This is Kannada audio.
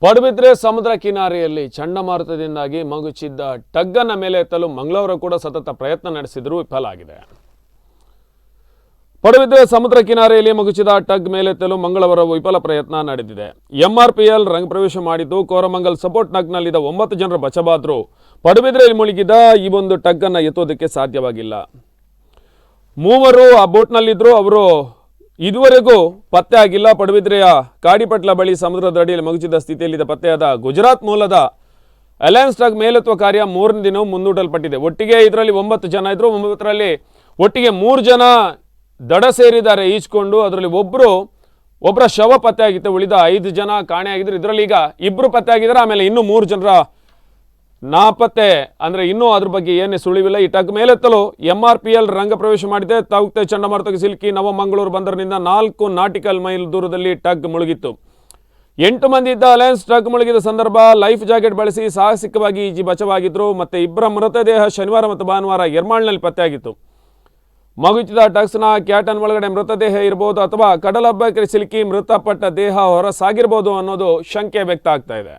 ಪಡುಬಿದ್ರೆ ಸಮುದ್ರ ಕಿನಾರೆಯಲ್ಲಿ ಚಂಡಮಾರುತದಿಂದಾಗಿ ಮಗುಚಿದ್ದ ಟಗ್ಗನ್ನ ಮೇಲೆ ಎತ್ತಲು ಮಂಗಳವಾರ ಕೂಡ ಸತತ ಪ್ರಯತ್ನ ನಡೆಸಿದರೂ ವಿಫಲ ಆಗಿದೆ. ಪಡುಬಿದ್ರೆ ಸಮುದ್ರ ಕಿನಾರೆಯಲ್ಲಿ ಮಗುಚಿದ ಟಗ್ ಮೇಲೆತ್ತಲು ಮಂಗಳವಾರ ವಿಫಲ ಪ್ರಯತ್ನ ನಡೆದಿದೆ. ಎಂಆರ್ಪಿಎಲ್ ರಂಗಪ್ರವೇಶ ಮಾಡಿದ್ದು ಕೋರಮಂಗಲ್ ಸಪೋರ್ಟ್ ನಗ್ನಲ್ಲಿದ್ದ 9 ಜನರ ಬಚಾವಾದರೂ ಪಡುಬಿದ್ರೆಯಲ್ಲಿ ಮುಳುಗಿದ ಈ ಒಂದು ಟಗ್ ಅನ್ನು ಎತ್ತೋದಕ್ಕೆ ಸಾಧ್ಯವಾಗಿಲ್ಲ. ಮೂವರು ಆ ಬೋಟ್ನಲ್ಲಿದ್ದರು. ಅವರು ಇದುವರೆಗೂ ಪತ್ತೆ ಆಗಿಲ್ಲ. ಪಡುಬಿದ್ರೆಯ ಕಾಡಿಪಟ್ಲ ಬಳಿ ಸಮುದ್ರದ ಅಡಿಯಲ್ಲಿ ಮಗುಚಿದ ಸ್ಥಿತಿಯಲ್ಲಿದ್ದ ಪತ್ತೆಯಾದ ಗುಜರಾತ್ ಮೂಲದ ಅಲಯನ್ಸ್ ಟಗ್ ಮೇಲೆತ್ತುವ ಕಾರ್ಯ 3ನೇ ದಿನವೂ ಮುಂದೂಡಲ್ಪಟ್ಟಿದೆ. ಒಟ್ಟಿಗೆ ಇದರಲ್ಲಿ 9 ಜನ ಇದ್ರು. 9ರಲ್ಲಿ ಒಟ್ಟಿಗೆ 3 ಜನ ದಡ ಸೇರಿದ್ದಾರೆ ಈಜ್ಕೊಂಡು. ಅದರಲ್ಲಿ ಒಬ್ಬರ ಶವ ಪತ್ತೆ ಆಗಿತ್ತು. ಉಳಿದ 5 ಜನ ಕಾಣೆಯಾಗಿದ್ರು. ಇದರಲ್ಲಿ ಈಗ 2 ಪತ್ತೆ ಆಗಿದ್ದಾರೆ. ಆಮೇಲೆ ಇನ್ನೂ 3 ಜನರ ನಾಪತ್ತೆ, ಅಂದರೆ ಇನ್ನೂ ಅದ್ರ ಬಗ್ಗೆ ಏನೇ ಸುಳಿವಿಲ್ಲ. ಈ ಟಗ್ ಮೇಲೆತ್ತಲು ಎಂಆರ್ಪಿಎಲ್ ರಂಗ ಪ್ರವೇಶ ಮಾಡಿದೆ. ತೌಕ್ತೆ ಚಂಡಮಾರುತಕ್ಕೆ ಸಿಲುಕಿ ನವಮಂಗಳೂರು ಬಂದರಿನಿಂದ 4 ನಾಟಿಕಲ್ ಮೈಲ್ ದೂರದಲ್ಲಿ ಟಗ್ ಮುಳುಗಿತ್ತು. 8 ಮಂದಿ ಇದ್ದ ಅಲಯನ್ಸ್ ಟಗ್ ಮುಳುಗಿದ ಸಂದರ್ಭ ಲೈಫ್ ಜಾಕೆಟ್ ಬಳಸಿ ಸಾಹಸಿಕವಾಗಿ ಈಜಿ ಬಚಾವಾಗಿದ್ರು. ಮತ್ತೆ 2 ಮೃತದೇಹ ಶನಿವಾರ ಮತ್ತು ಭಾನುವಾರ ಎರ್ಮಾಳ್ನಲ್ಲಿ ಪತ್ತೆಯಾಗಿತ್ತು. ಮಗುಚಿದ ಟಗ್ಸ್ನ ಕ್ಯಾಟನ್ ಒಳಗಡೆ ಮೃತದೇಹ ಇರಬಹುದು ಅಥವಾ ಕಡಲಬ್ಬಕ್ಕೆ ಸಿಲುಕಿ ಮೃತಪಟ್ಟ ದೇಹ ಹೊರ ಸಾಗಿರಬಹುದು ಅನ್ನೋದು ಶಂಕೆ ವ್ಯಕ್ತ ಆಗ್ತಾ ಇದೆ.